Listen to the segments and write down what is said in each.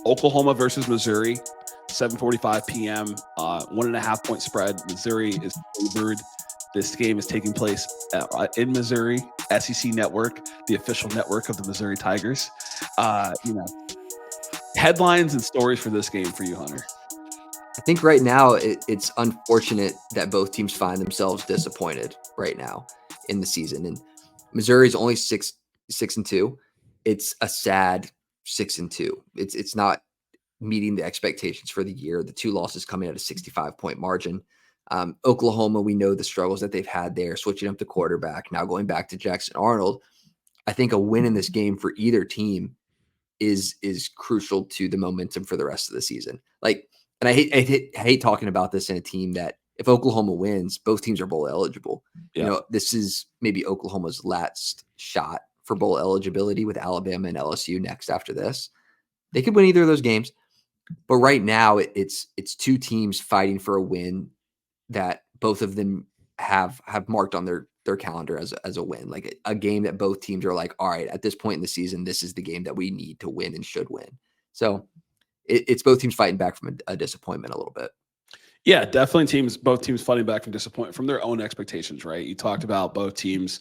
Oklahoma versus Missouri, 7:45 p.m. 1.5 point spread. Missouri is favored. This game is taking place in Missouri, SEC Network, the official network of the Missouri Tigers. Headlines and stories for this game for you, Hunter. I think right now it's unfortunate that both teams find themselves disappointed right now in the season. And Missouri's only 6-2. It's a sad 6-2. It's not meeting the expectations for the year. The two losses coming at a 65-point margin. Oklahoma, we know the struggles that they've had there, switching up the quarterback, now going back to Jackson Arnold. I think a win in this game for either team is crucial to the momentum for the rest of the season. And I hate talking about this in a team that if Oklahoma wins, both teams are bowl eligible. Yeah. This is maybe Oklahoma's last shot for bowl eligibility with Alabama and LSU next after this. They could win either of those games. But right now, it's two teams fighting for a win that both of them have marked on their calendar as a win, like a game that both teams are like, all right, at this point in the season, this is the game that we need to win and should win. So it's both teams fighting back from a disappointment a little bit. Yeah, definitely both teams fighting back from disappointment from their own expectations, right? You talked about both teams,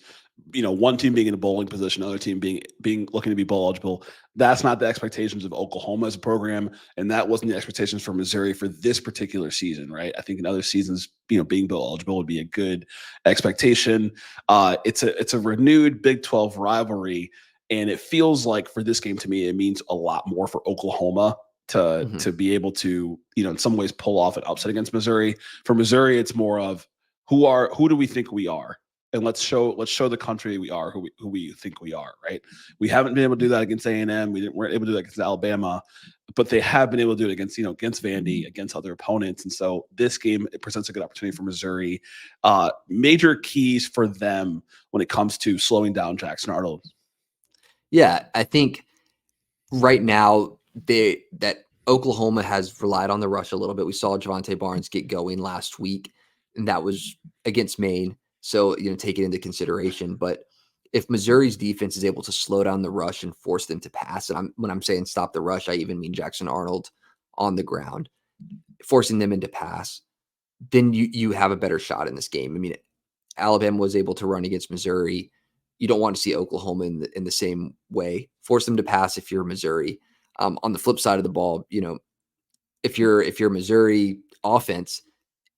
one team being in a bowling position, other team being looking to be bowl eligible. That's not the expectations of Oklahoma as a program, and that wasn't the expectations for Missouri for this particular season, right? I think in other seasons, being bowl eligible would be a good expectation. It's a renewed Big 12 rivalry, and it feels like for this game to me, it means a lot more for Oklahoma to be able to, in some ways pull off an upset against Missouri. For Missouri, it's more of who do we think we are? And let's show the country we are who we think we are, right? We haven't been able to do that against A&M. Weren't able to do that against Alabama, but they have been able to do it against Vandy, against other opponents. And so this game, it presents a good opportunity for Missouri. Major keys for them when it comes to slowing down Jackson Arnold. Yeah, I think right now that Oklahoma has relied on the rush a little bit. We saw Javante Barnes get going last week, and that was against Maine. So, take it into consideration. But if Missouri's defense is able to slow down the rush and force them to pass, and when I'm saying stop the rush, I even mean Jackson Arnold on the ground, forcing them into pass, then you have a better shot in this game. I mean, Alabama was able to run against Missouri. You don't want to see Oklahoma in the same way. Force them to pass if you're Missouri. On the flip side of the ball, if you're Missouri offense,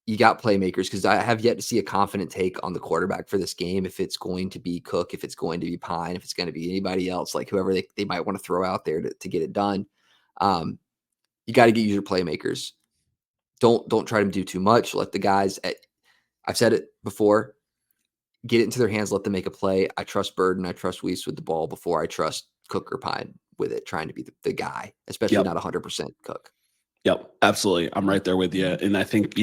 you got playmakers, because I have yet to see a confident take on the quarterback for this game. If it's going to be Cook, if it's going to be Pine, if it's going to be anybody else, like whoever they might want to throw out there to get it done. You got to get your playmakers. Don't try to do too much. Let the guys I've said it before, get it into their hands, let them make a play. I trust Burden, I trust Weiss with the ball before I trust Cook or Pine with it, trying to be the guy, especially not 100% Cook. Yep, absolutely. I'm right there with you. And I think,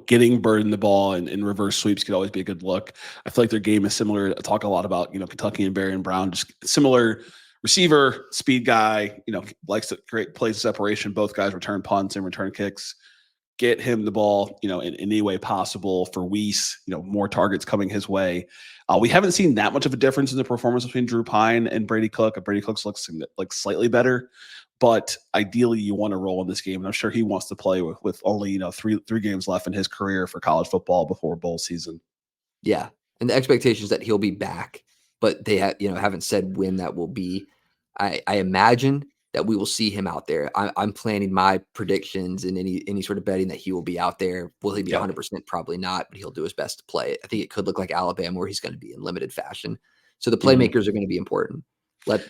getting Burden the ball and reverse sweeps could always be a good look. I feel like their game is similar. I talk a lot about, Kentucky and Barry and Brown, just similar receiver, speed guy, likes to create plays of separation. Both guys return punts and return kicks. Get him the ball, in any way possible. For Weiss, more targets coming his way. We haven't seen that much of a difference in the performance between Drew Pine and Brady Cook. Brady Cook looks like slightly better, but ideally you want to roll in this game. And I'm sure he wants to play with only, three games left in his career for college football before bowl season. Yeah. And the expectation is that he'll be back, but they haven't said when that will be. I imagine that we will see him out there. I'm planning my predictions and any sort of betting that he will be out there. Will he be 100%? Probably not, but he'll do his best to play it. I think it could look like Alabama, where he's going to be in limited fashion. So the playmakers are going to be important.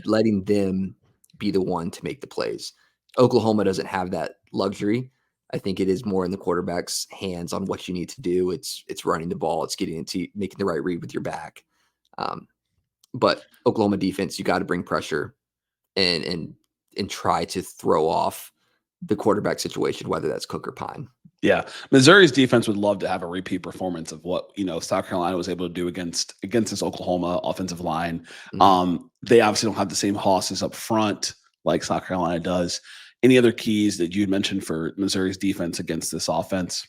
Letting them be the one to make the plays. Oklahoma doesn't have that luxury. I think it is more in the quarterback's hands on what you need to do. It's running the ball. It's getting into making the right read with your back. But Oklahoma defense, you got to bring pressure and try to throw off the quarterback situation, whether that's Cook or Pine. Yeah. Missouri's defense would love to have a repeat performance of what, South Carolina was able to do against this Oklahoma offensive line. They obviously don't have the same hosses up front like South Carolina does. Any other keys that you'd mentioned for Missouri's defense against this offense?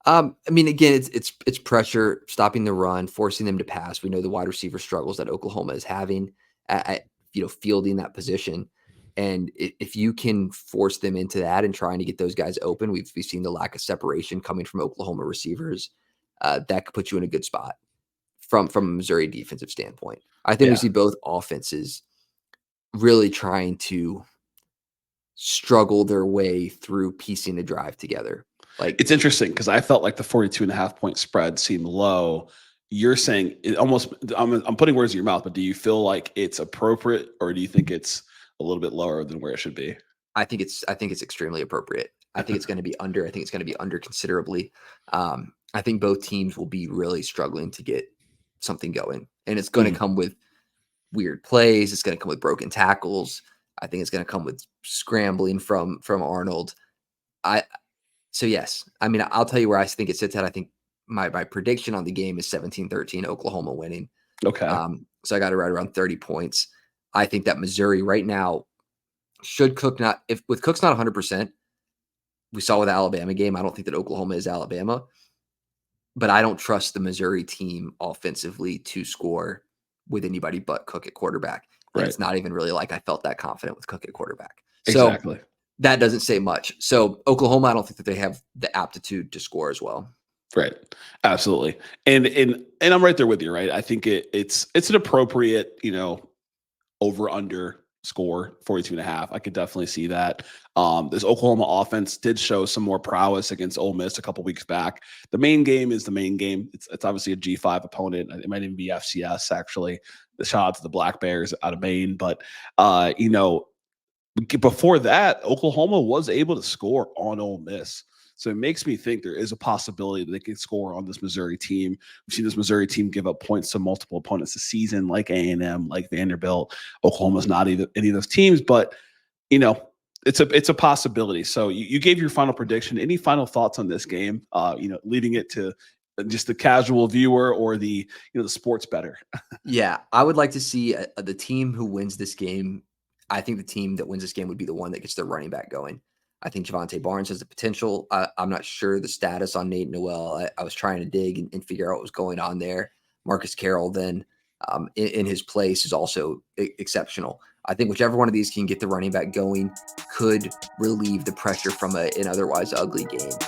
I mean, again, it's pressure, stopping the run, forcing them to pass. We know the wide receiver struggles that Oklahoma is having at fielding that position. And if you can force them into that and trying to get those guys open, we've seen the lack of separation coming from Oklahoma receivers. That could put you in a good spot from a Missouri defensive standpoint. I think we Yeah. see both offenses really trying to struggle their way through piecing the drive together. Like, It's interesting because I felt like the 42.5 point spread seemed low. You're saying it almost, I'm putting words in your mouth, but do you feel like it's appropriate or do you think it's a little bit lower than where it should be? I think it's extremely appropriate. I think it's going to be under. I think it's going to be under considerably. I think both teams will be really struggling to get something going, and it's going to come with weird plays. It's going to come with broken tackles. I think it's going to come with scrambling from Arnold. So yes, I mean, I'll tell you where I think it sits at. I think my prediction on the game is 17-13, Oklahoma winning. Okay. So I got it right around 30 points. I think that Missouri right now should Cook not if with Cook's not 100%. We saw with the Alabama game. I don't think that Oklahoma is Alabama, but I don't trust the Missouri team offensively to score with anybody but Cook at quarterback. And Right. it's not even really like I felt that confident with Cook at quarterback. So Exactly. that doesn't say much. So Oklahoma, I don't think that they have the aptitude to score as well. Right. Absolutely. And I'm right there with you, right? I think it's an appropriate, over under score 42.5. I could definitely see that. This Oklahoma offense did show some more prowess against Ole Miss a couple weeks back. The main game is the main game. It's obviously a G5 opponent. It might even be FCS actually. The shout out to the Black Bears out of Maine, but before that, Oklahoma was able to score on Ole Miss. So it makes me think there is a possibility that they can score on this Missouri team. We've seen this Missouri team give up points to multiple opponents this season, like A&M, like Vanderbilt. Oklahoma's not either any of those teams, but it's a possibility. So you gave your final prediction. Any final thoughts on this game? Leaving it to just the casual viewer or the sports bettor. Yeah, I would like to see the team who wins this game. I think the team that wins this game would be the one that gets their running back going. I think Javonte Barnes has the potential. I'm not sure the status on Nate Noel. I was trying to dig and figure out what was going on there. Marcus Carroll then in his place is also exceptional. I think whichever one of these can get the running back going could relieve the pressure from an otherwise ugly game.